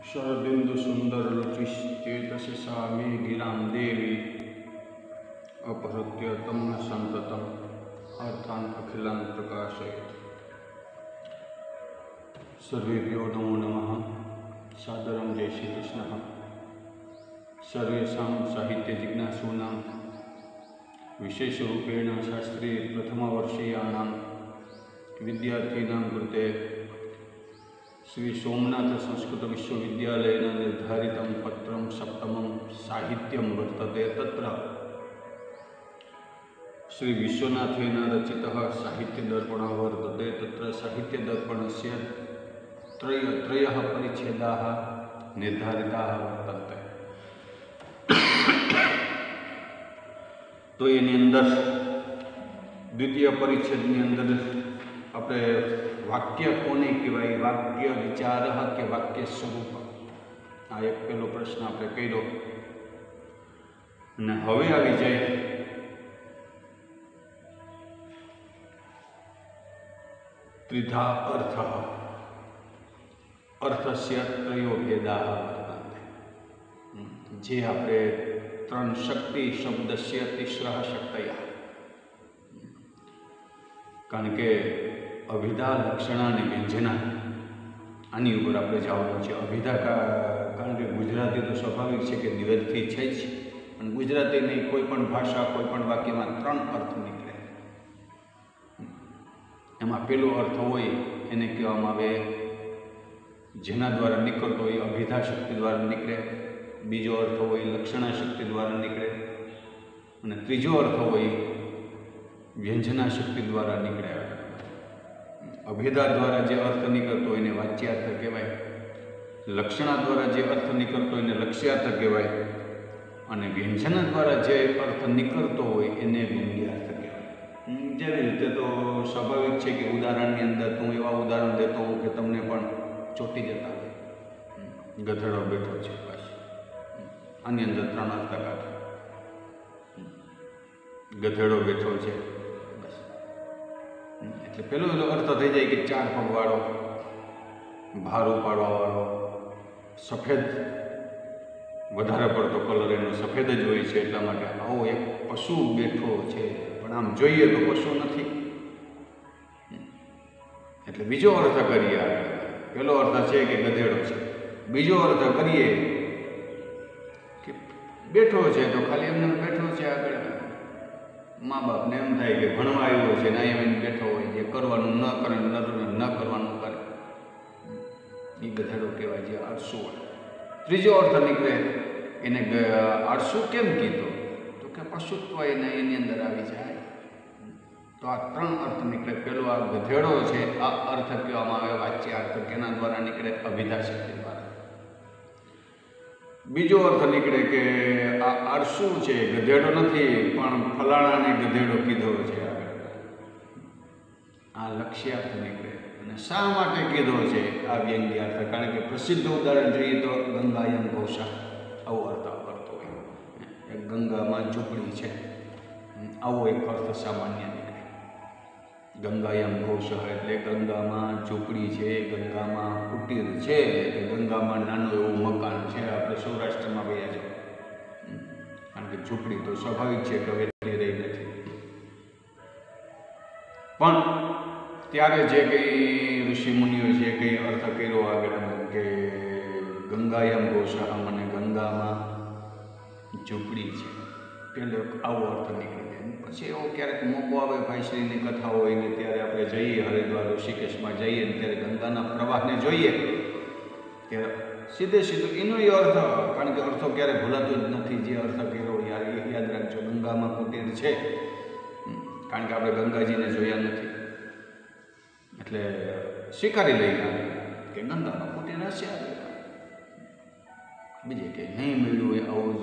शरदिंदु सुंदर रुचिश्चेतसि सा मे गिरां देवी अपहृत्य तं न सन्ततम् अर्थान् अखिलान् प्रकाशयेत्। सर्वेभ्यो नमो नमः। सादरं जय श्री कृष्णः। सर्वेषां साहित्य जिज्ञासूनां विशेषरूपेण शास्त्रीय प्रथमवर्षीयाणां विद्यार्थीनां कृते श्री सोमनाथ संस्कृत विश्वविद्यालयेन निर्धारितं पत्रं सप्तमं साहित्यं वर्तते। तत्र श्री विश्वनाथेन रचितः साहित्यदर्पणः वर्तते। तत्र साहित्यदर्पणस्य त्रयः परिच्छेदाः निर्धारिताः वर्तन्ते। तो एनी अंदर द्वितीय परिच्छेदनी अंदर अपने वाक्य कोने कहेवाय, वाक्य विचार के वाक्य स्वरूप, आ एक पहलो प्रश्न आपणे कर्यो। ने हवे आवी जाय त्रिधा अर्थः। अर्थस्य त्रयो भेदाः वर्तन्ते। जे आपणे त्रण शक्ति शब्दस्य तिस्रः शक्तयः, कारण के अभिधा लक्षणा ने व्यंजना आनी उपर आपणे जवानुं छे। अभिधा कारण के गुजराती तो स्वाभाविक है कि निरर्थी है ज, पण गुजराती नहीं कोईपण भाषा कोईपण वाक्य में त्रण अर्थ निकले। एमां पहेलो अर्थ होय एने कहेवामां आवे जेना द्वारा निकळतो होय अभिधा शक्ति द्वारा निकळे। बीजो अर्थ होय लक्षणा शक्ति द्वारा निकळे अने त्रीजो अर्थ होय व्यंजना शक्ति द्वारा निकळे। अभिधा द्वारा जे अर्थ निकलतो एने वाच्यार्थ कहेवाय, लक्षणा द्वारा जे अर्थ निकलतो एने लक्ष्यार्थ कहेवाय अने व्यंजना द्वारा जे अर्थ निकलतो होय एने व्यंग्यार्थ कहेवाय। जेवी रीते तो स्वाभाविक है कि उदाहरणनी अंदर तो एवा उदाहरण देतो हों कि तमने पण ચોટી જતા હોય। ગધેડો બેઠો છે, બસ આની અંદર ત્રણ અર્થ કાઢો। ગધેડો બેઠો છે, બસ એટલે પેલો અર્થ થઈ જાય કે ચાર પગવાળો, ભાર ઉપાડવાવાળો, સફેદ, વધારે પડતો કલર એનો સફેદ જ હોય છે એટલા માટે આવો એક પશુ બેઠો છે, પણ આમ જોઈએ તો પશુ નથી। એટલે બીજો અર્થ કરીએ આગળ। पहलो अर्थ है कि गधेड़ो है, बीजो अर्थ करिए कि बैठो है तो खाली एमने बैठो है। आगे माँ बाप ने एम थाय कि भणवा आव्यो छे ने अहींया बैठो होय, जे करवानुं न करे न करवानुं करे, ई गधेड़ो कहेवाय जे आळसू होय। त्रीजो अर्थ निकळे एने आळसू केम कीधो तो कि पशुत्व एनी अंदर आवी जाय। तो आ त्रण अर्थ निकले। पहलो आ गधेड़ो है आ अर्थ कहेवामां आवे वाच्य अर्थ, केना द्वारा निकले अभिधा शक्ति द्वारा। बीजो अर्थ निकले कि आ आळसू है, गधेड़ो नहीं पण फलाणाने गधेड़ो कीधो है। आ लक्ष्यार्थ निकले। अने शा माटे कीधो है आ व्यंग्यार्थ, कारण के प्रसिद्ध उदाहरण जोईए तो गंगायम घोषा आवो अर्थ करतो होय। एक गंगामां झूंपड़ी है, आवो एक अर्थ सामान्य निकले। गंगायम घोष एटले गंगा में झूंपड़ी है, गंगा में कुटीर है, गंगा में नानो एवं मकान है। अपने सौराष्ट्र में वया जाओ, कारण के झूंपड़ी तो स्वाभाविक है कि हवे रही नहीं, पण त्यारे जे कई ऋषि मुनिओ जे कई अर्थ कर्यो आगळ के गंगायम घोष मने गंगा में झूंपड़ी है, पहले आवो अर्थ निकले। पछी एवो क्यारेक मोको आवे भाईश्रीनी कथा होय ने त्यारे आपणे जईए हरिद्वार ऋषिकेशमां जईए ने त्यारे गंगाना प्रवाहने जोईए त्यारे सीधे सीधो एनो अर्थ, कारण के अर्थो क्यारे भूलातो ज नथी। जे अर्थ कर्यो याद राखजो, गंगामां कुटीर छे, कारण के आपणे गंगाजीने जोया नथी એટલે સ્વીકારી લઈએ કે ગંગામાં કુટીર હશે। બીજે કંઈ નહીં મળ્યું હોય આવું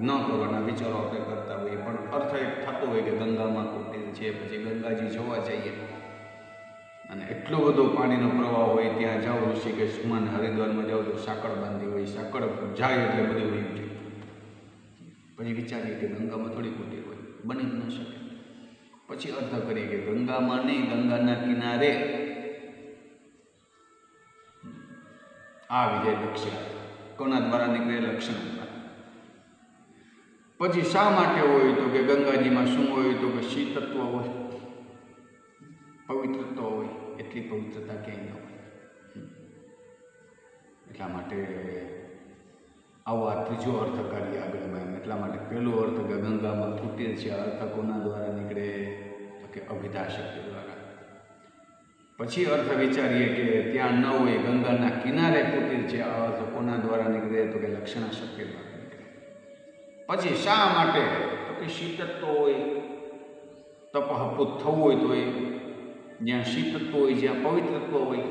न करवाना विचारो आपणे करता होईए, पण अर्थ एक थतो होय कि गंगा में कुटीर है, पछी गंगाजी जोवा जाइए अने एटलो बधो पाणीनो प्रवाह होय त्यां जाओ ऋषिकेशमां ने हरिद्वार में जाओ तो साकळ बांधी होय, साकळ जाए एटले बधुं वही जाए। पछी विचारीए कि गंगा में थोड़ी कुटीर होय, बनी ज न शके। पछी अर्थ करीए कि गंगा में नहीं, गंगाना किनारे આવી જાય લક્ષ્યાર્થ. કોના દ્વારા નીકળે? લક્ષણ દ્વારા. પછી શા માટે હોય તો કે ગંગાજીમાં શું હોય તો કે શીતત્વ હોય, પવિત્રત્વ હોય. એટલી પવિત્રતા ક્યાંય ન હોય. એટલા માટે આવો આ ત્રીજો અર્થ કાઢી આગળમાં. એટલા માટે પહેલો અર્થ કે ગંગામાં ફૂટે છે, અર્થ કોના દ્વારા નીકળે તો કે અભિધા શક્તિ દ્વારા. પછી અર્થ વિચારીએ કે ત્યાં ન હોય, ગંગાના કિનારે ફૂટે છે, આ અર્થ કોના દ્વારા નીકળે તો કે લક્ષણા શક્તિ દ્વારા નીકળે. પછી શા માટે તો કે શીતત્વ હોય, તપઃપૂત થવું હોય તો એ જ્યાં શીતત્વ હોય, જ્યાં પવિત્રત્વ હોય,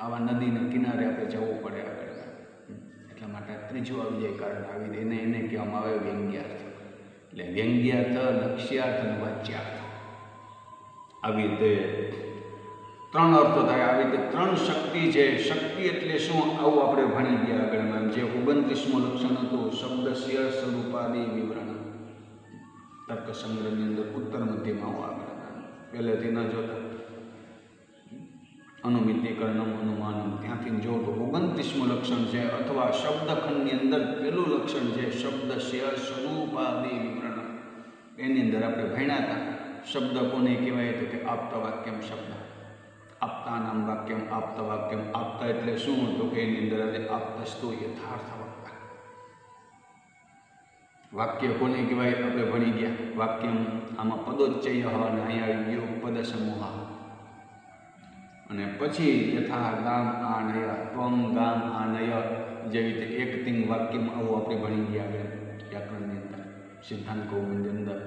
આવા નદીના કિનારે આપણે જવું પડે આગળ. એટલા માટે ત્રીજું આવી જાય કારણ આવી એને કહેવામાં આવે વ્યંગ્યાર્થ. એટલે વ્યંગ્યાર્થ, લક્ષ્યાર્થ અને વાચ્યાર્થ. આવી રીતે ત્રણ અર્થો થાય. આવી રીતે ત્રણ શક્તિ છે. શક્તિ એટલે શું આવું આપણે ભણી ગયા આગળમાં. જે 29મું લક્ષણ હતું શબ્દસ્ય સ્વરૂપાદિ વિવરણ, તર્ક સંગ્રહની અંદર ઉત્તર મધ્યમાં આવું આગળ પહેલેથી ન જોતા અનુમિતિકરણમ અનુમાનમ ત્યાંથી જો તો 29મું લક્ષણ છે. અથવા શબ્દખંડની અંદર પેલું લક્ષણ છે શબ્દસ્ય સ્વરૂપાદિ વિવરણ. એની અંદર આપણે ભણ્યા હતા શબ્દ કોને કહેવાય તો કે આપતા વાક્યમ શબ્દ, આપતા નામ વાક્યમ આપતા વાક્યમ. આપતા એટલે શું તો કે એની અંદર આપતસ્તુ યથાર્થ વક્તા. વાક્ય કોને કહેવાય આપણે ભણી ગયા. વાક્યમ આમાં પદોચ્ચય અને અહીંયા આવી ગયો પદ સમૂહ. અને પછી યથા ગામ આનય, ત્વમ ગામ આનય જેવી રીતે એક તિંગ વાક્યમ આવું આપણે ભણી ગયા આગળ વ્યાકરણની અંદર, સિદ્ધાંત કૌમુદની અંદર,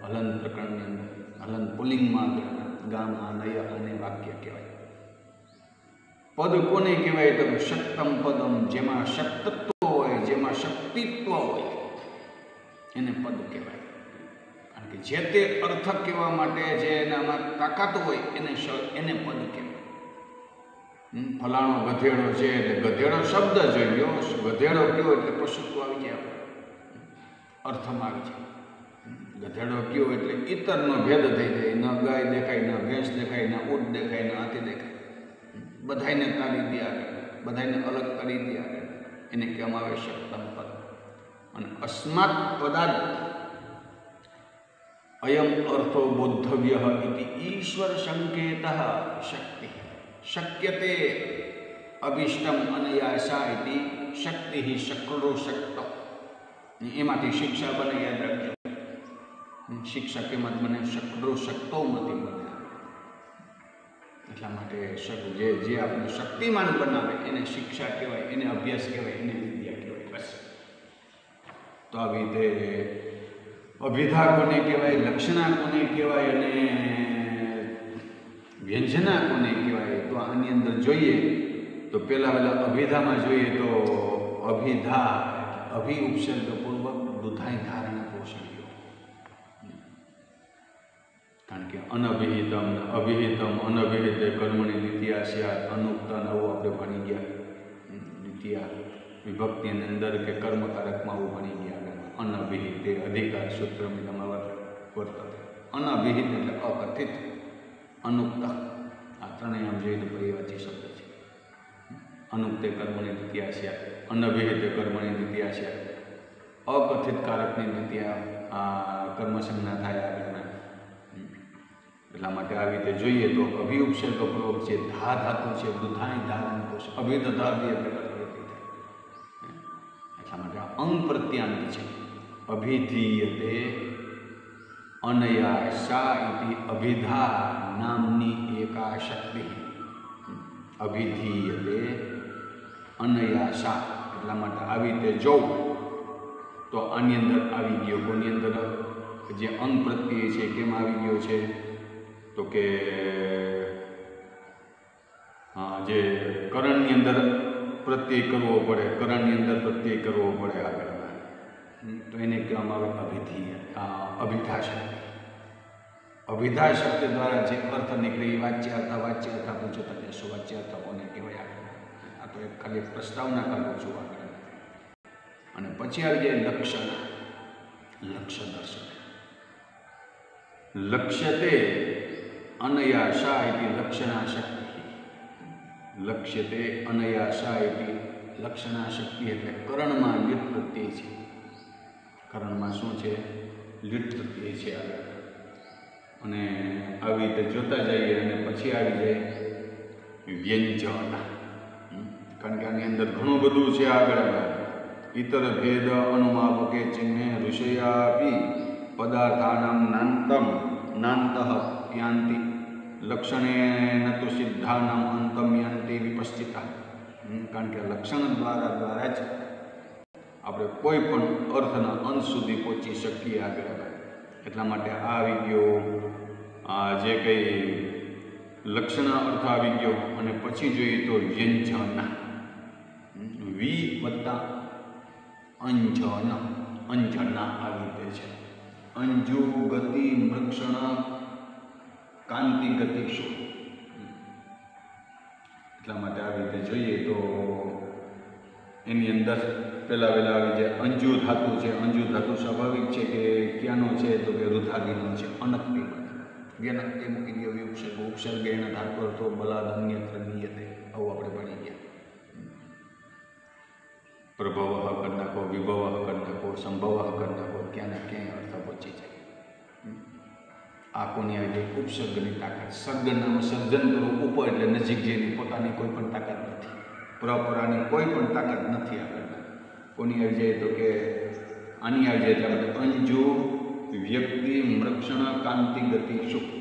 હલન પ્રકરણની અંદર, હલન પુલિંગમાં આગળ ગામ આનય અને વાક્ય કહેવાય. પદ કોને કહેવાય તો શક્તમ પદમ, જેમાં શક્તત્વ હોય, જેમાં શક્તિત્વ હોય એને પદ કહેવાય. કારણ કે જે તે અર્થ કહેવા માટે જે એનામાં તાકાત હોય એને પદ કહેવાય. ફલાણો ગધેડો છે એટલે ગધેડો શબ્દ જોઈ ગયો, ગધેડો કયો એટલે પશુત્વ આવી જાય, અર્થમાં આવી જાય. ગધેડો કયો એટલે ઇતરનો ભેદ થઈ જાય. ન ગાય દેખાય, ન ભેંસ દેખાય, ન ઊંટ દેખાય, ન હાથી દેખાય. બધાને તારી દે આગળ, બધાને અલગ કરી દે આગળ. એને કહેવામાં આવે શક્તમ પદ. અને અસ્માત પદાર્થ અયમ અર્થો બોદ્ધવ્ય ઇતિ ઈશ્વર સંકેત શક્તિ. શક્યતે અભિષ્ટમ અનયાસા ઇતિ શક્તિ શક્રો શક્ત. એમાંથી શિક્ષા બને, યાદ રાખજો. શિક્ષા કેમાં બને? શક્રો શક્તોમાંથી બને. એટલા માટે જે આપણે શક્તિમાન બનાવે એને શિક્ષા કહેવાય, એને અભ્યાસ કહેવાય, એને વિદ્યા કહેવાય. બસ. તો આવી રીતે અભિધા કોને કહેવાય, લક્ષણા કોને કહેવાય અને વ્યંજના કોને કહેવાય. તો આની અંદર જોઈએ તો પહેલાં અભિધામાં જોઈએ તો અભિધા અભિ ઉપસર્ગપૂર્વક દુધાઈ ધારણ પોષણ. કારણ કે અનભિહિતમ, અભિહિતમ, અનભિહિત કર્મણી દ્વિતીયા સ્યાત, અનુક્તા નવું આપણે ભણી ગયા. દ્વિતીયા વિભક્તિની અંદર કે કર્મકારકમાં આવું ભણી ગયા. અનભિહિત એ અધિકાર સૂત્રમિદમાં વર્તતે. અનભિહિત એટલે અકથિત, અનુક્તા આ ત્રણેય આમ જોઈને પરિવાચી શબ્દ છે. અનુક્તે કર્મણી દ્વિતીયા સ્યાત, અનભિહિત કર્મણી દ્વિતીયા સ્યાત, અકથિત કારકની દ્વિતીયા કર્મસંજ્ઞા થાય આગળના. એટલા માટે આવી રીતે જોઈએ તો અભિઉપસર્ગપૂર્વક છે ધા ધાતુ છે દુધાઈ ધારણ પોષ અભિદધાદી એટલે પ્રવૃત્તિ થાય. એટલા માટે અંગ પ્રત્યાંત છે. અભિધીયતે અનયાસા ઇતિ અભિધા નામની એકા શક્તિ. અભિધીયતે અનયાસા. એટલા માટે આવી રીતે જોઉં તો આની અંદર આવી ગયો. કોની અંદર? જે અંગ પ્રત્યય છે કેમ આવી ગયો છે તો કે જે કરણની અંદર પ્રત્યય કરવો પડે, કરણની અંદર પ્રત્યય કરવો પડે આગળ. તો એને કહેવામાં આવે અભિધીય, અભિધા શક્તિ. અભિધા શક્તિ દ્વારા જે અર્થ નીકળે એ વાચ્ય અર્થ. વાચ્ય અર્થ આપણે જોતા જશું. વાચ્ય અર્થ કોને કહેવાય આગળ. આ તો એક ખાલી પ્રસ્તાવના કરું છું આગળ. અને પછી આવી જાય લક્ષણ, લક્ષ્ય દર્શન. લક્ષ્યતે અનયાસા ઇતિ લક્ષણા શક્તિ. લક્ષ્યતે અનયાસા ઇતિ લક્ષણા શક્તિ એટલે કરણમાં લિટ પ્રત્યય છે. કરણમાં શું છે? લિટ પ્રત્યય છે આગળ. અને આવી રીતે જોતા જઈએ અને પછી આવી જાય વ્યંજન. કારણ કે આની અંદર ઘણું બધું છે આગળ. ઇતર ભેદ અનુમાપકે ચિહ્ને ઋષયાપી પદાર્થાનામ નાંતમ નાંતઃ યાંતિ લક્ષણેન તો સિદ્ધાનામ અંતમ યાંતિ વિપશ્ચિતા. કારણ કે લક્ષણ દ્વારા જ આપણે કોઈ પણ અર્થના અંત સુધી પહોંચી શકીએ આગળ. એટલા માટે આ આવી ગયો જે કંઈ લક્ષણ અર્થ આવી ગયો. અને પછી જોઈએ તો વ્યંજન. વી વત્તા અંજન. અંજના આવી રીતે છે. અંજુ ગતિ મૃક્ષણ કાંતિ ગતિશુ. એટલા માટે આવી રીતે જોઈએ તો એની અંદર પહેલાં આવી જાય અંજુ ધાતુ છે. અંજુ ધાતુ સ્વાભાવિક છે કે ક્યાંનો છે? તો કે રુધાગીનો છે. અનક્તિ વ્યનક્તિ મૂકી દો વિઉપસર્ગ ઉપસર્ગેણ ધાતુ અર્થો બલાદ અન્યત્ર નિયતે. આવું આપણે ભણી ગયા. પ્રભવ કરી નાખો, વિભવ કરી નાખો, સંભવ કરી નાખો, ક્યાંના ક્યાંય અર્થ પહોંચી જાય. આ કોની આવી જાય? ઉપસર્ગની તાકાત. સર્ગનામાં સર્જન કરવું ઉપર એટલે નજીક જેની પોતાની કોઈ પણ તાકાત નથી. પરપરાની કોઈ પણ તાકાત નથી આગળ. કોની આવી જાય? તો કે આની આવી જાય એટલે આપણે અંજુ વ્યક્તિ મૃક્ષણ કાંતિ ગતિ સુખ.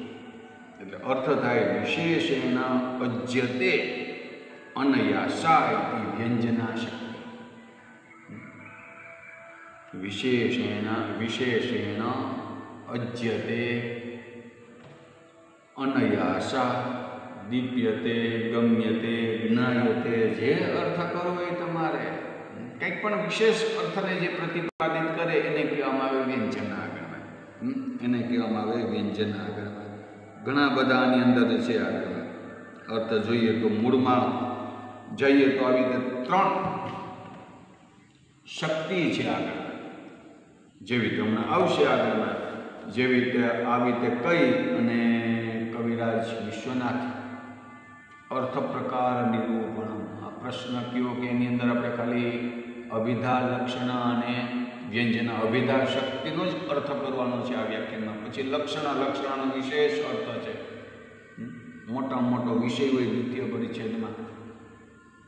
એટલે અર્થ થાય વિશેષેણ અજ્યતે અનયાસા ઇતિ વ્યંજના શક્તિ. વિશેષેણ અજ્યતે અનયાસા દીપ્યતે ગમ્યતે જ્ઞાયતે. જે અર્થ કરો એ તમારે કંઈક પણ વિશેષ અર્થને જે પ્રતિપાદિત કરે એને કહેવામાં આવે વ્યંજન આગળ. એને કહેવામાં આવે વ્યંજન આગળ. ઘણા બધા આની અંદર છે આગળ અર્થ જોઈએ તો મૂળમાં જઈએ તો આવી રીતે 3 શક્તિ છે આગળ. જેવી રીતે હમણાં આવશે આગળ. જેવી રીતે આવી રીતે કહી અને કવિરાજ વિશ્વનાથ અર્થ પ્રકાર નિરૂપણ. આ પ્રશ્ન કયો કે એની અંદર આપણે ખાલી અભિધા લક્ષણ અને વ્યંજન અભિધા શક્તિનો જ અર્થ કરવાનો છે આ વ્યાખ્યાનમાં. પછી લક્ષણનો વિશેષ અર્થ છે. મોટામાં મોટો વિષય હોય દ્વિતીય પરિચ્છેદમાં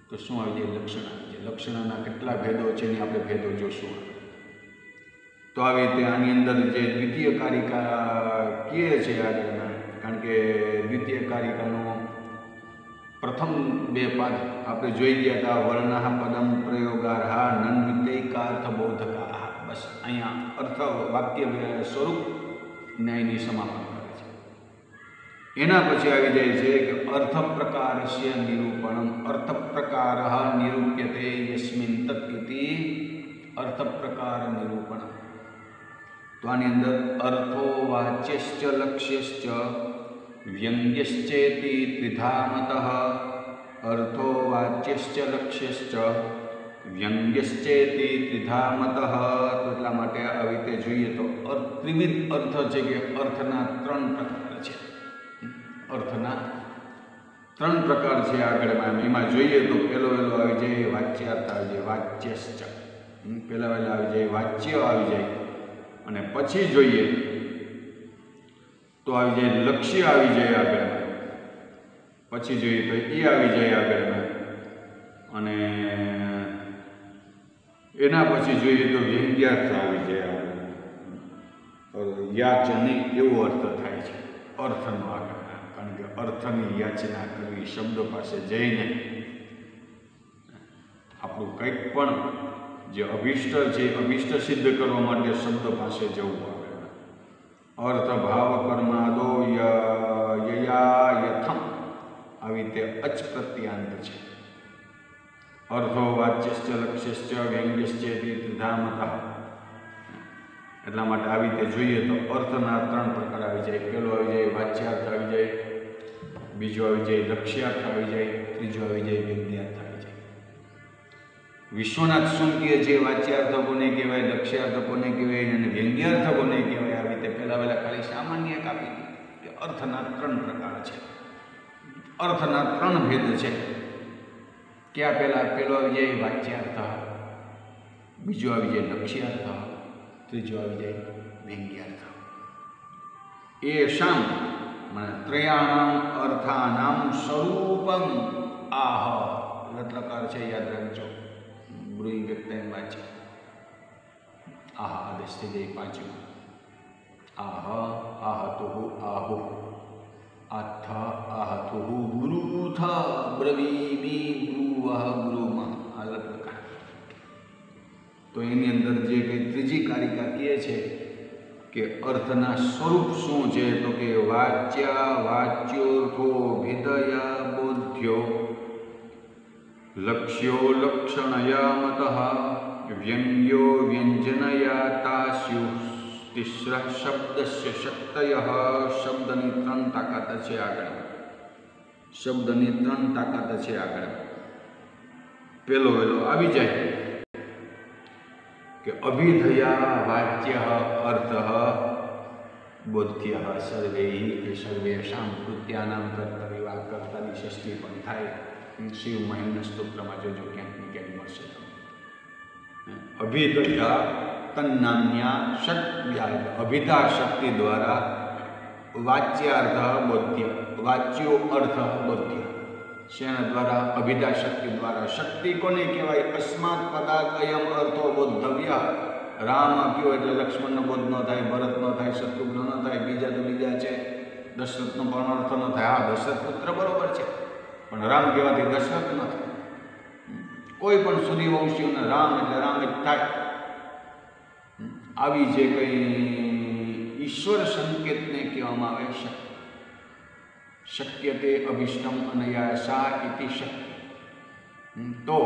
તો શું આવી જાય? લક્ષણ આવી જાય. લક્ષણના કેટલા ભેદો છે એની આપણે ભેદો જોશું. તો આવી રીતે આની અંદર જે દ્વિતીય કારિકા કહે છે આગળના, કારણ કે દ્વિતીય કારિકાનો પ્રથમ 2 પાદ આપણે જોઈ ગયા હતા. વર્ણઃ પદમ પ્રયોગાર્હા નન્વિતૈકાર્થ બોધકા. બસ અહીંયા અર્થ વાક્ય સ્વરૂપ ન્યાયની સમાપન કરે છે. એના પછી આવી જાય છે કે અર્થ પ્રકારસ્ય નિરૂપણમ. અર્થ પ્રકાર નિરૂપ્યતે યસ્મિન તત્ ઇતિ અર્થ પ્રકાર નિરૂપણ. તો આની અંદર અર્થો વાચ્યશ્ચ લક્ષ્યશ્ચ વ્યંગ્યશ્ચેતિ ત્રિધા મતઃ. અર્થો વાચ્યશ્ચ લક્ષ્યશ્ચ વ્યંગ્યશ્ચેતિ ત્રિધા મતઃ. તો એટલા માટે આવી રીતે જોઈએ તો ત્રિવિધ અર્થ છે કે અર્થના 3 પ્રકાર છે. અર્થના 3 પ્રકાર છે આગળ. એમાં જોઈએ તો પહેલો આવી જાય વાચ્યાર્થ આવી જાય. વાચ્યશ્ચ પહેલા આવી જાય વાચ્ય આવી જાય. અને પછી જોઈએ તો આવી જાય લક્ષ્ય આવી જાય આગળ. પછી જોઈએ તો એ આવી જાય આગળ. અને એના પછી જોઈએ તો વ્યંગ્યાર્થ આવી જાય આગળ. યાચની એવો અર્થ થાય છે અર્થનો આગળ. કારણ કે અર્થની યાચના કરવી, શબ્દ પાસે જઈને આપણું કંઈક પણ જે અભિષ્ટ છે અભિષ્ટ સિદ્ધ કરવા માટે શબ્દ પાસે જવું આવે. અર્થ ભાવ કર્માદો યયા યથમ આવી રીતે અચ પ્રત્યાંત છે. અર્થો વાચ્યશ્ચ લક્ષ્યશ્ચ વ્યંગ્યશ્ચેતિ ત્રિધા મતઃ. એટલા માટે આવી રીતે જોઈએ તો અર્થના 3 પ્રકાર આવી જાય. પહેલો આવી જાય વાચ્યાર્થ આવી જાય, બીજો આવી જાય લક્ષ્યાર્થ આવી જાય, ત્રીજો આવી જાય વ્યંગ્યાર્થ આવી જાય. વિશ્વનાથ શું કહે છે? વાચ્યાર્થ કોને કહેવાય, લક્ષ્યાર્થ કોને કહેવાય અને વ્યંગ્યાર્થ કોને કહેવાય. આવી રીતે પહેલા ખાલી સામાન્ય કાપી કે અર્થના 3 પ્રકાર છે. અર્થના 3 ભેદ છે. क्या पेलो આવી જાય વાચ્યાર્થ, બીજો આવી જાય લક્ષ્યાર્થ, ત્રીજો આવી જાય વ્યંગ્યાર્થ। એષાં મને ત્રયાણામ અર્થાનામ સ્વરૂપમ આહ, લટલકાર છે યાદ રાખજો, બ્રુઈ વ્યક્તાય વાચ્ય આહ આદેશ થઈ જાય પાંચમું। આહ આહતુઃ આહુ, આથ આહતુઃ બ્રૂથ બ્રવીમી બ્રુવઃ બ્રૂમઃ, આ લટલકાર। તો એની અંદર જે કંઈ ત્રીજી કારિકા કહે છે કે અર્થના સ્વરૂપ શું છે, તો કે વાચ્ય વાચ્યોર્થો ભેદયા બોધ્યો લક્ષ્યો લક્ષણયા મતઃ વ્યંગ્યો વ્યંજનયા તાસ્યુ તિસ્ર શબ્દસ્ય શક્તયઃ। શબ્દની ત્રણ તાકાત છે આગળ, શબ્દની ત્રણ તાકાત છે આગળ। પેલો આવી જાય કે અભિધયા વાચ્ય અર્થ બોધ્ય સર્વૈ કે સર્વેષાં કૃત્યાનાં કર્તવ્ય કર્તાની ષષ્ઠી પણ થાય। શિવ મહિમ્ન સ્તોત્રમાં જોજો ક્યાંક ને ક્યાંક મળશે તમને। અભિધયા તન્નામ્યા શક્ત્યા, અભિધા શક્તિ દ્વારા વાચ્યાર્થ બોધ્ય, વાચ્યો અર્થ બોધ્ય, શેના દ્વારા? અભિધા શક્તિ દ્વારા। શક્તિ કોને કહેવાય? અસ્માત પદાર્થ અયમ અર્થો બોધવ્ય। રામ કયો એટલે લક્ષ્મણનો બોધ ન થાય, ભરત ન થાય, શત્રુઘ્ન ન થાય, બીજા તો બીજા છે, દશરથનો પણ અર્થ ન થાય। હા, દશરથ પુત્ર બરોબર છે, પણ રામ કહેવાથી દશરથ ન થાય। કોઈ પણ સૂર્યવંશીઓને રામ એટલે રામ જ થાય। આવી જે કંઈ ઈશ્વર સંકેતને કહેવામાં આવે છે શક્યતે અભિષ્ટમ અનયાસા ઇતિ શક્તિ। તો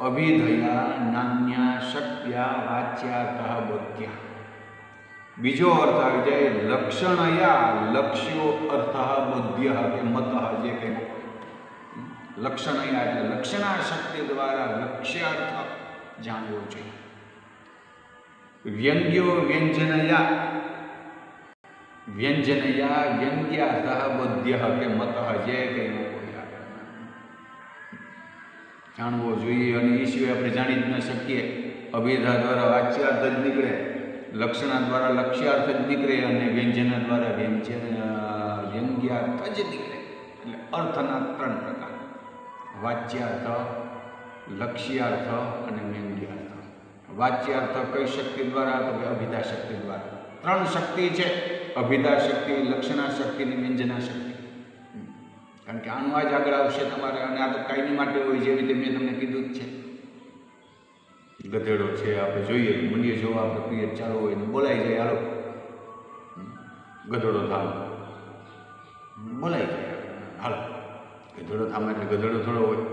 અભિધયા નાન્યા શક્ત્યા વાચ્યાર્થ બોધ્યા। બીજો અર્થ આવી જાય લક્ષણયા, લક્ષ્યો અર્થ બોધ્ય કે મત, જે કંઈ લક્ષણયા એટલે લક્ષણા શક્તિ દ્વારા લક્ષ્યાર્થ જાણવો જોઈએ। વ્યંગ્યો વ્યંજનયા, વ્યંજનયા વ્યંગ્યાર્થ બોધ્ય કે મત, જે કંઈ જાણવો જોઈએ। અને એ સિવાય આપણે જાણી જ ન શકીએ। અભિધા દ્વારા વાચ્યાર્થ જ નીકળે, લક્ષણા દ્વારા લક્ષ્યાર્થ જ નીકળે, અને વ્યંજના દ્વારા વ્યંગ્યાર્થ જ નીકળે। એટલે અર્થના ત્રણ પ્રકાર, વાચ્યાર્થ, લક્ષ્યાર્થ અને વ્યંગ્યાર્થ। વાચ્યાર્થ કઈ શક્તિ દ્વારા? તો કે અભિધા શક્તિ દ્વારા। ત્રણ શક્તિ છે, અભિધા શક્તિ, લક્ષણા શક્તિ અને વ્યંજના શક્તિ। કારણ કે આનું આજ આગળ આવશે તમારે, અને આ તો કાયમી માટે હોય, જેવી રીતે મેં તમને કીધું જ છે। ગધેડો છે, આપણે જોઈએ મંડીએ જોવા, આપણે પીરિયડ ચાલુ હોય ને બોલાઈ જાય, હાલો ગધેડો થામ, બોલાઈ જાય, હાલો ગધેડો થામ, એટલે ગધેડો થોડો હોય,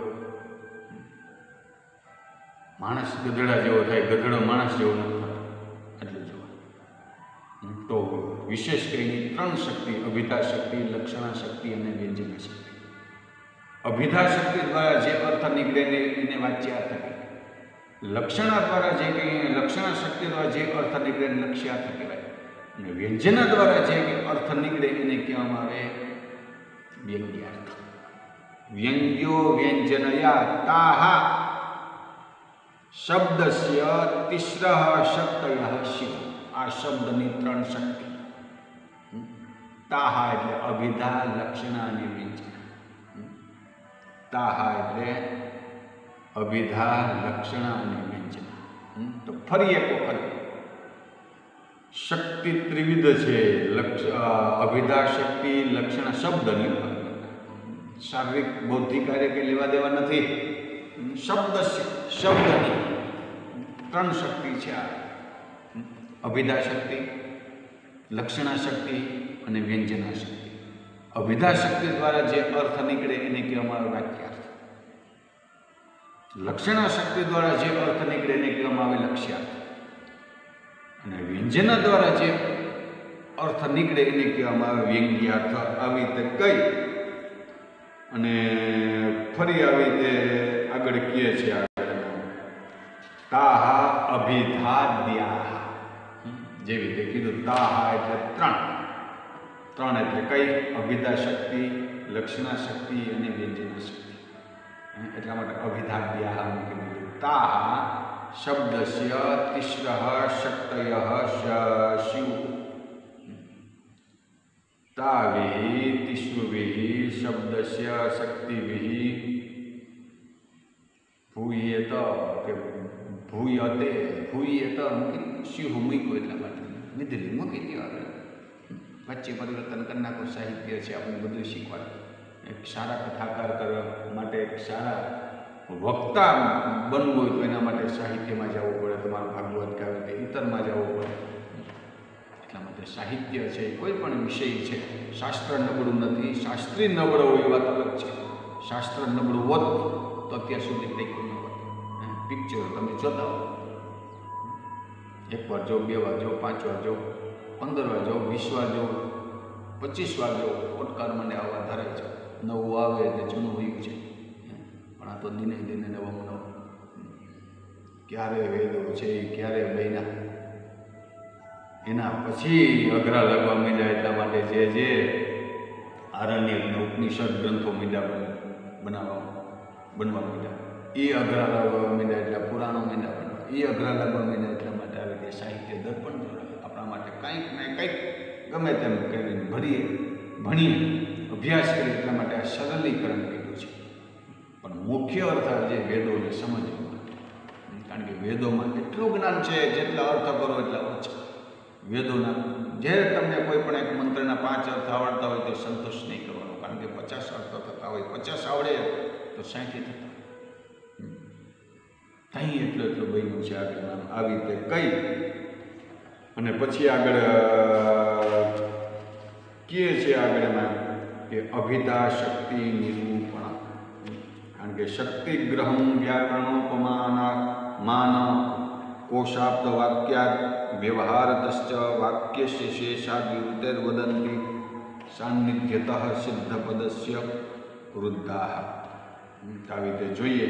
માણસ ગધેડા જેવો થાય, ગધેડો માણસ જેવો નથી થતો, એટલું જોવા। તો વિશેષ કરીને ત્રણ શક્તિ, અભિધા શક્તિ, લક્ષણા શક્તિ અને વ્યંજના શક્તિ। અભિધા શક્તિ દ્વારા જે અર્થ નીકળે એને વાચ્યાર્થ કહેવાય। લક્ષણા દ્વારા જે કંઈ, લક્ષણા શક્તિ દ્વારા જે અર્થ નીકળે એને લક્ષ્યાર્થ કહેવાય। અને વ્યંજના દ્વારા જે કંઈ અર્થ નીકળે એને કહેવામાં આવે વ્યંગ્યાર્થ। વ્યંગ્યો વ્યંજનયા તાહ શબ્દસ્ય તિસ્ર શક્તય શિવ। આ શબ્દની ત્રણ શક્તિ, તાહા એટલે અભિધા, લક્ષણા અને વ્યંજના। તાહા એટલે અભિધા, લક્ષણા અને વ્યંજના। તો ફરી એક વખત શક્તિ ત્રિવિધ છે, અભિધા શક્તિ, લક્ષણા શબ્દની, શારીરિક બૌદ્ધિક કાર્ય કે લેવા દેવા નથી, શબ્દની ત્રણ શક્તિ છે આ, અભિધા શક્તિ, લક્ષણા શક્તિ અને વ્યંજના શક્તિ। અભિધા શક્તિ દ્વારા જે અર્થ નીકળે એને કહેવામાં આવે વાચ્યાર્થ। લક્ષણા શક્તિ દ્વારા જે અર્થ નીકળે એને કહેવામાં આવે લક્ષ્યાર્થ, અને વ્યંજના દ્વારા જે અર્થ નીકળે એને કહેવામાં આવે વ્યંગ્યાર્થ। આવી રીતે કઈ અને ફરી આવી રીતે આગળ કહે છે, તાહા અભિધાદ્યા, જેવી રીતે કીધું, તાહા એટલે ત્રણ એટલે કઈ? અભિધા શક્તિ, લક્ષણા શક્તિ અને વ્યંજના શક્તિ। એટલા માટે અભિધાદ્યાહ મૂકી દીધું. તા શબ્દસ્ય તિસ્રઃ શક્તયઃ શિવ તાવિ તિસ્રુભિ શબ્દસ્ય શક્તિભિ ભૂયેત કે ભૂયતે મૂકી શિવ મૂક્યું એટલા માટે વિધલી મૂકી દેવા. વચ્ચે પરિવર્તન કરી નાખો. સાહિત્ય છે આપણે બધું શીખવાડે. એક સારા કથાકાર કરવા માટે, એક સારા વક્તા બનવું હોય તો એના માટે સાહિત્યમાં જવું પડે. તમારું ભાગવત કે આવે તે ઇતરમાં જવું પડે. એટલા માટે સાહિત્ય છે, કોઈ પણ વિષય છે. શાસ્ત્ર નબળું નથી, શાસ્ત્રી નબળો હોય એ વાત અલગ છે. શાસ્ત્ર નબળું હોત તો અત્યાર સુધી કંઈક ન હોત. પિક્ચરો તમે જોતા હો, 1 વાર જો, 2 વાર જો, 5 વાર જો, 15 વાર જો, 20 વાર જો, 25 વાર જો, પોટકાર મને આવવા ધરે છે. નવું આવે એટલે જૂનું વયું છે. પણ આ તો દિને દિને નવું ક્યારે વેદો છે, ક્યારે બન્યા, એના પછી અઘરા લાગવા માંડ્યા. એટલા માટે જે આરણ્ય અને ઉપનિષદ ગ્રંથો બનવા માંડ્યા, એ અઘરા લાગવા માંડ્યા. એટલે પુરાણો માંડ્યા બનવા, એ અઘરા લાગવા માંડ્યા. એટલા માટે આવી રીતે સાહિત્ય દર્પણ જોડાય આપણા માટે. કંઈક ને કંઈક ગમે તેમ કરીને ભણીએ, અભ્યાસ કરીએ. એટલા માટે આ સરલીકરણ કર્યું છે. પણ મુખ્ય અર્થ જે વેદોને સમજવા માટે, કારણ કે વેદોમાં એટલું જ્ઞાન છે, જેટલા અર્થ કરો એટલા ઓછા. વેદોના જે તમને કોઈ પણ એક મંત્રના 5 અર્થ આવડતા હોય તો સંતોષ નહીં કરવાનો, કારણ કે 50 અર્થ થતા હોય. 50 આવડે તો 60 થતા અહીં એટલું બન્યું છે. આગળ નામ આવી રીતે કહી અને પછી આગળ કહે છે આગળ એમાં કે અભિધા શક્તિ નિરૂપણ. કારણ કે શક્તિગ્રહમ વ્યાકરણોપમાન કોશાબ્દ વાક્યાત વ્યવહારતશ્ચ વાક્યસ્ય શેષાદ વિરુદ્ધૈર્વદન્તિ સાન્નિધ્યતઃ સિદ્ધપદસ્ય વૃદ્ધાઃ. આવી રીતે જોઈએ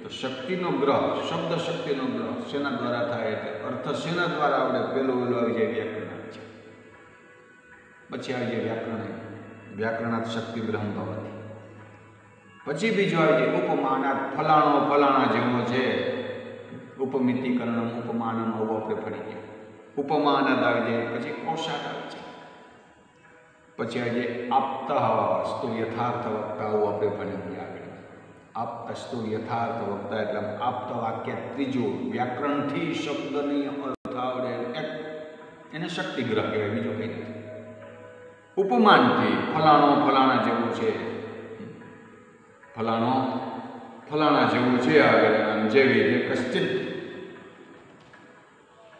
તો શક્તિનો ગ્રહ, શબ્દ શક્તિનો ગ્રહ શેના દ્વારા થાય એટલે અર્થ શેના દ્વારા આવડે. પેલું આવી જાય વ્યાકરણ છે, પછી આવી જાય વ્યાકરણાત શક્તિગ્રહમ ભવતી. પછી બીજું આવી જાય ઉપમાનાત ફલાણા જેવો છે. ઉપમિતિકરણ ઉપમાનમ આવું આપણે ફરી ગયા. ઉપમાનાત આવી જાય, પછી કોશાત આવી જાય, પછી આવી જાય આપતસ્તુ યથાર્થ વક્તા. આવું આપણે ફરી ગયા આગળ. આપતસ્તુ યથાર્થ વક્તા એટલે આપ્ત વાક્ય ત્રીજું. વ્યાકરણથી શબ્દની અર્થ આવડે એને શક્તિગ્રહ કહેવાય, બીજો કંઈ નથી. ઉપમાનથી ફલાણા જેવું છે, ફલાણા જેવું છે આગળ. જેવી રીતે કશ્ચિત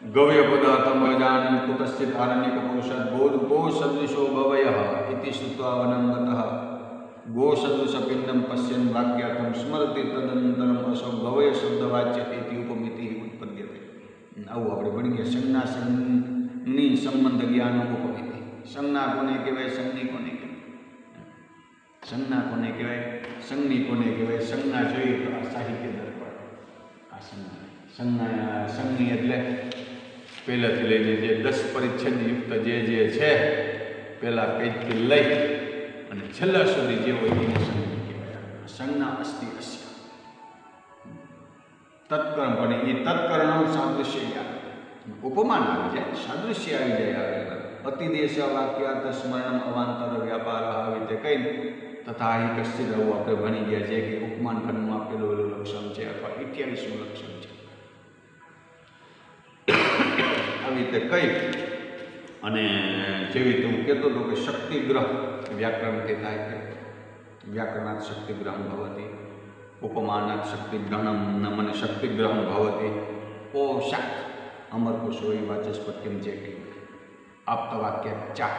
ગવ્ય પદાર્થમ અજાનન કુતશ્ચિત આરણ્યક પુરુષાદ ગો સદૃશો ભવયઃ ઇતિ શ્રુત્વા વનંગતઃ ગો સદૃશ પિંડમ પશ્યન વાક્યાર્થમ સ્મરતિ તદનંતરમ અસો ભવય શબ્દવાચ્ય ઇતિ ઉપમિતિ ઉત્પદ્યતે. આવું આપણે ભણી ગયા. સંજ્ઞા સંજ્ઞની સંબંધ જ્ઞાન ઉપમિતિ. સંજ્ઞા કોને કહેવાય, સંજ્ઞી કોને કહેવાય, સંજ્ઞા કોને કહેવાય, સંજ્ઞી કોને કહેવાય. સંજ્ઞા જોઈએ તો આ સાહિત્ય દર્પણ. આ સંજ્ઞી એટલે પહેલાંથી લઈને જે 10 પરિચ્છેદ યુક્ત જે છે, પહેલા પેજથી લઈ અને છેલ્લા સુધી જે હોય એને સંજ્ઞી કહેવાય. સંજ્ઞા અસ્તિ અસ્ય તત્કર્મ. પણ એ તત્કર્ણ સાદૃશ્ય ઉપમાન આવી જાય, સાદૃશ્ય આવી જાય આગળ. અતિદેશ વાક્યાર્થ સ્મરણમ અવાંતર વ્યાપાર આવી રીતે કઈ તથા અહીં કશ્ચિત આવું આપણે ભણી ગયા છે કે ઉપમાન ખંડમાં પેલું લક્ષણ છે અથવા 28મું લક્ષણ છે. આવી રીતે કઈ અને જેવી રીતે હું કહેતો હતો કે શક્તિગ્રહ વ્યાકરણથી થાય કે વ્યાકરણાત શક્તિગ્રહમ ભવતી, ઉપમાનાત શક્તિગ્રહણમ મને શક્તિગ્રહમ ભવતી. કોશાત અમરકોશો એ વાચસ્પત્યમ જે કહ્યું. આપતવાક્ય ચા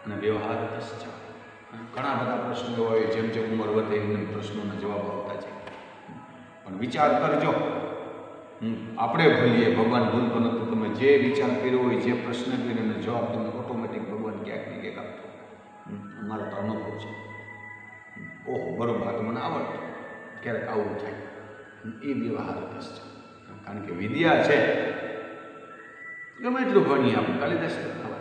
અને વ્યવહાર તશ્ચા. ઘણા બધા પ્રશ્નો હોય, જેમ જેમ ઉંમર વધે એમ પ્રશ્નોના જવાબ આવતા છે. પણ વિચાર કરજો, આપણે ભૂલીએ, ભગવાન ભૂલતો નથી. તમે જે વિચાર કર્યો હોય, જે પ્રશ્ન કર્યો એનો જવાબ તમને ઓટોમેટિક ભગવાન ક્યાંક ને ક્યાંક આપતો. અમારો તો અનુભવ છે. ઓહો બરોબર, તો મને આવડતું, ક્યારેક આવું થાય. એ વ્યવહાર તશ્ચા. કારણ કે વિદ્યા છે, ગમે એટલું ભણીએ આપણે કાલિદાસ થવાથી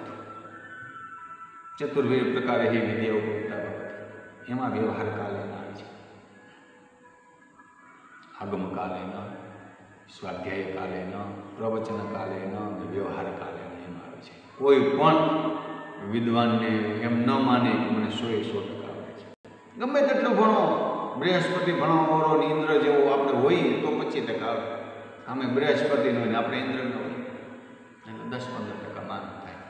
ચતુર્વેદ પ્રકારે એ વિદ્યા ઉપકતા એમાં વ્યવહાર કાલે આવે છે. આગમકાલેન, સ્વાધ્યાયકાલેન, પ્રવચનકાલેન અને વ્યવહારકાલેન એમ આવે છે. કોઈ પણ વિદ્વાનને એમ ન માને કે મને 100% આવે છે. ગમે તેટલું ભણો, બૃહસ્પતિ ભણવાવાળો ને ઇન્દ્ર જેવો આપણે હોઈએ તો 25% આવે. અમે બૃહસ્પતિ ન હોય ને આપણે ઇન્દ્ર ન હોય એટલે 10-15% માન થાય.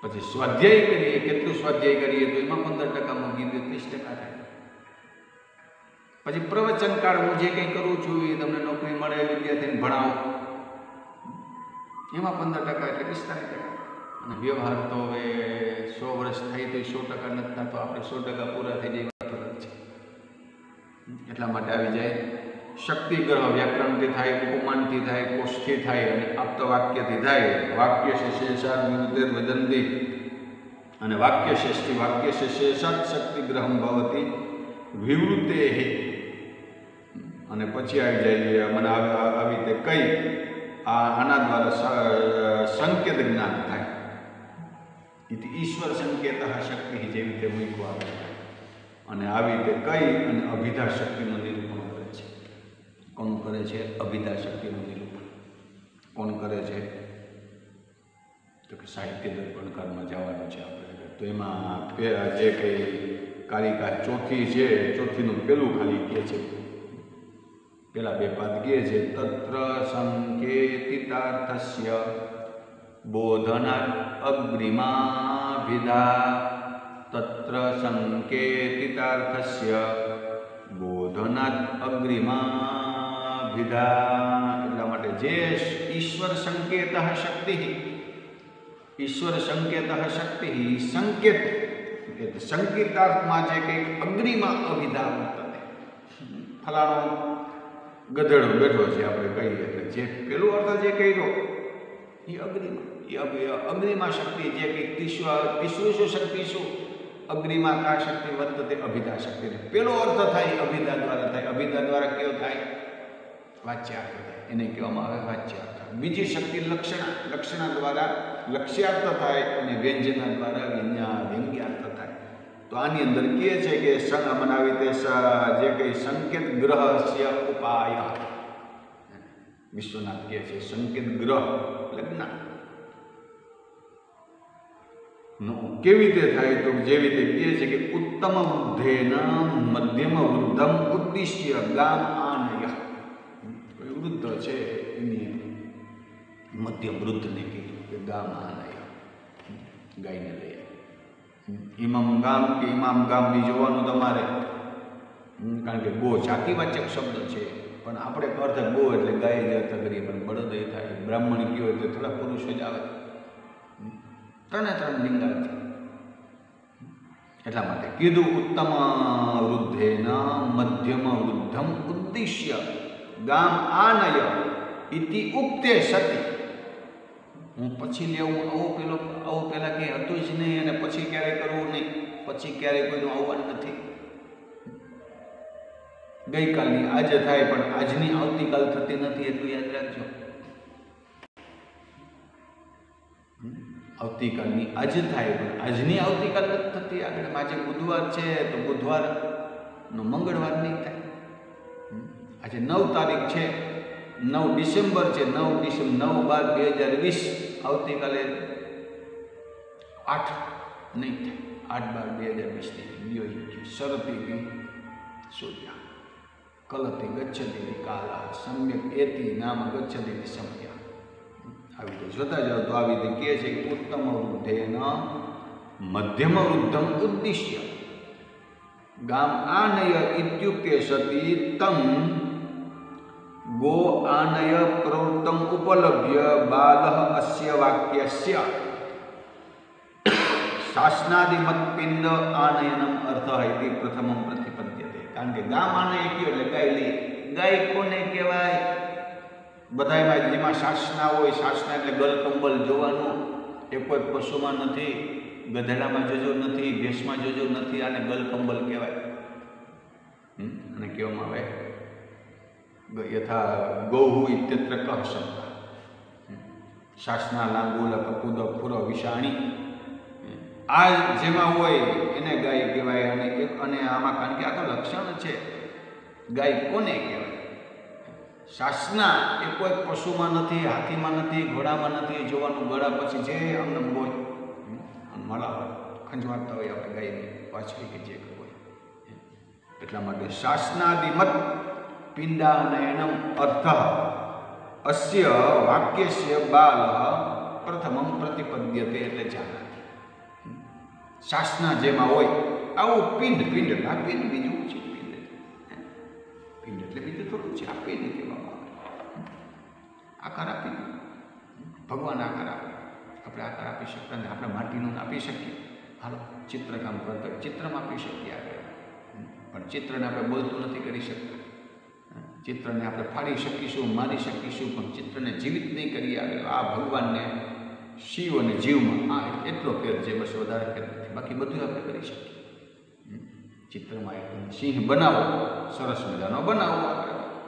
પછી સ્વાધ્યાય કરીએ, કેટલું સ્વાધ્યાય કરીએ તો એમાં 15% મૂકી દે, 30% થાય. પછી પ્રવચનકાર હું જે કંઈ કરું છું એ તમને નોકરી મળે, વિદ્યાર્થીને ભણાવો, એમાં 15% એટલે 45%. અને વ્યવહાર તો હવે 100 વર્ષ થાય તો 100% નથી થતો, આપણે 100% પૂરા થઈ જાય ફરક છે. એટલા માટે આવી જાય શક્તિ ગ્રહ. વ્યાકરણથી થાય, ઉપમાનથી થાય, કોષથી થાય અને આપ્તવાક્યથી થાય. વાક્ય શેષાદ વિરુદ્ધ વદંતી અને વાક્ય શેષથી વાક્ય શેષાદ શક્તિ ગ્રહમ ભવતી વિવૃતે. અને પછી આવી જાય મને આવી રીતે કઈ આના દ્વારા સંકેત જ્ઞાન થાય. ઈશ્વર સંકેત શક્તિ જેવી રીતે મૂકવા આવે. અને આવી રીતે કઈ અને અભિધા શક્તિનું નિરૂપણ કરે છે. કોણ કરે છે? અભિધા શક્તિનું નિરૂપણ કોણ કરે છે? તો કે સાહિત્ય દર્પણકારમાં જવાનું છે આપણે. તો એમાં જે કંઈ કાલિકા ચોથી છે, ચોથીનું પેલું ખાલી કહે છે, પેલા 2 પાદ કહે છે તત્ર સંકેતિતાર્થસ્ય બોધનાત અગ્રિમાભિધા. તત્ર સંકેતિતાર્થસ્ય બોધનાત અગ્રિમાભિધા. એટલા માટે જે ઈશ્વર સંકેત શક્તિ, ઈશ્વર સંકેત શક્તિ, સંકેત એટલે સંકેતાર્થમાં જે કંઈક અગ્રિમા અભિધા વર્તતે. ફલાણો ગધેડો બેઠો છે આપણે કહીએ એટલે જે પેલું અર્થ જે કર્યો એ અગ્રિમા, એ અગ્રિમા શક્તિ જે કંઈક તીસરુષુ શક્તિષુ અગ્રિમા કા શક્તિ વર્તતે અભિધા શક્તિ. પેલો અર્થ થાય અભિધા દ્વારા થાય. અભિધા દ્વારા કેવો થાય? વાચ્યાર્થ થાય. એને કહેવામાં આવે વાચ્યાર્થ. બીજી શક્તિ લક્ષણા દ્વારા લક્ષ્યાર્થ થાય અને વ્યંજના દ્વારા વ્યંગ્યાર્થ થાય. તો આની અંદર કહે છે કે મને આવી રીતે જે કંઈ સંકેત ગ્રહસ્ય ઉપાય, વિશ્વનાથ કહે છે સંકેત ગ્રહ લગ્ન કેવી રીતે થાય? તો જેવી રીતે કહે છે કે ઉત્તમ વૃદ્ધેન મધ્યમ વૃદ્ધમ ઉદ્દિશ્ય ગામ આનય. કોઈ વૃદ્ધ છે એની મધ્યમ વૃદ્ધને કીધું કે ગામ આનય, ગાયને લઈ. ઇમામ ગામ કે ઇમામ ગામ બી જોવાનું તમારે, કારણ કે ગો જાતિવાચક શબ્દ છે પણ આપણે અર્થ ગો એટલે ગાય જ અર્થ કરીએ, પણ બળદ એ થાય. બ્રાહ્મણ કયો એટલે થોડા પુરુષો જ આવે. 3 લિંગાલ છે. એટલા માટે કીધું ઉત્તમ વૃદ્ધેન મધ્યમ વૃદ્ધમ ઉદ્દિશ્ય ગામ આનય ઇતિ ઉક્તે સતી. હું પછી લેવું આવું પહેલાં કંઈ હતું જ નહીં અને પછી ક્યારેય કરવું નહીં, પછી ક્યારેય કોઈનું આવવાનું નથી. ગઈકાલની આજે થાય પણ આજની આવતીકાલ થતી નથી, એટલું યાદ રાખજો. આવતીકાલની આજે થાય પણ આજની આવતીકાલ નથી થતી. આગળ આજે બુધવાર છે તો બુધવારનો મંગળવાર નહીં થાય. આજે 9 તારીખ છે, 9 ડિસેમ્બર છે, 9/12/2020. આવતીકાલે 8 નહીં થાય. 8/12/2020 શરતી સૂર્યા કલતી ગચ્છતી કાલા સમ્યક એતિ નામ ગચ્છતી સમય. આવી રીતે જોતા જાઓ તો આવી રીતે કહે છે કે ઉત્તમ વૃદ્ધેન મધ્યમ વૃદ્ધમ ઉદ્દિશ્ય ગામ આનય ઇત્યુક્તે સતી તમ ગો આનય પ્રવૃત્તમ ઉપલભ્ય બાલઃ અસ્ય વાક્યસ્ય શાસનાદિમત્પિંડ આનયનમ અર્થ ઇતિ પ્રથમમ પ્રતિપદ્યતે. કારણ કે ગામ આનય કયો એટલે ગાય લે. ગાય કોને કહેવાય? બધામાં જેમાં શાસના હોય, શાસના એટલે ગલકંબલ જોવાનું, એ કોઈ પશુમાં નથી, ગધેડામાં જોજો નથી, ભેંસમાં જોજો નથી. આને ગલકંબલ કહેવાય. અને કહેવામાં આવે યથા ગૌહુ ઇત્યત્ર કહ શબ્દ શાસના લાંગુલ કપુદ ખુર વિષાણી. આ જેમાં હોય એને ગાય કહેવાય. અને આમાં કારણ કે આ તો લક્ષણ છે. ગાય કોને કહેવાય? શાસના એ કોઈ પશુમાં નથી, હાથીમાં નથી, ઘોડામાં નથી. જોવાનું ગળા પછી જે અમને બોલ મળા ખંજવાળતા હોય આપણે ગાયની પાછળ કે જે હોય. એટલા માટે શાસનાદિમત પિંડાનયનમ અર્થ અસ્ય વાક્યસ્ય બાલ પ્રથમમ પ્રતિપદ્યતે એટલે જાના. શાસના જેમાં હોય આવું પિંડ આ પિંડ બીજું છે. પિંડ એટલે બીજું થોડું છે. આ પિંડ કહેવામાં આવે. આકાર આપી ભગવાન આકાર આપે. આપણે આકાર આપી શકતા ને આપણે માટીનું આપી શકીએ. હાલો ચિત્રકામ કરતા ચિત્રમાં આપી શકીએ આપણે, પણ ચિત્રને આપણે બોલતું નથી કરી શકતા. ચિત્રને આપણે ફાડી શકીશું, મારી શકીશું, પણ ચિત્રને જીવિત નહીં કરી આગળ. આ ભગવાનને શિવ અને જીવમાં આ એટલો ફેર છે, બસ વધારે ફેર નથી. બાકી બધું આપણે કરી શકીએ. ચિત્રમાં એક સિંહ બનાવો, સરસ મજાનો બનાવો,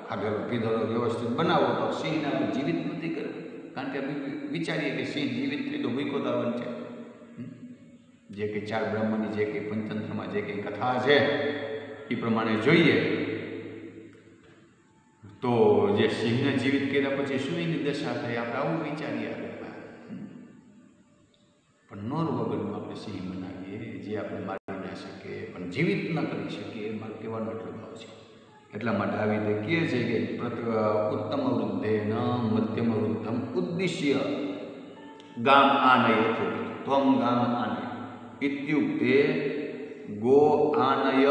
ખાધેલો પીધેલો વ્યવસ્થિત બનાવો, તો સિંહને આપણે જીવિત નથી કરવું. કારણ કે વિચારીએ કે સિંહ જીવિત થઈ તો ભૂખો થવાનું છે. જે કંઈ ચાર બ્રહ્મની જે કંઈ પંચતંત્રમાં જે કંઈ કથા છે એ પ્રમાણે જોઈએ તો જે સિંહને જીવિત કર્યા પછી શું એની દશા થાય આપણે આવું વિચારીએ. પણ નોર વગરનું આપણે સિંહ બનાવીએ જે આપણે મારી ના શકીએ પણ જીવિત ન કરી શકીએ. એ મારે કહેવાનો એટલો ભાવ છે. એટલા માટે આવી રીતે કહે છે કે ઉત્તમ વૃદ્ધેન મધ્યમ વૃદ્ધમ ઉદ્દિશ્ય ગામ આનય ત્વમ ગામ આનય ઇત્યુક્તે ગો આનય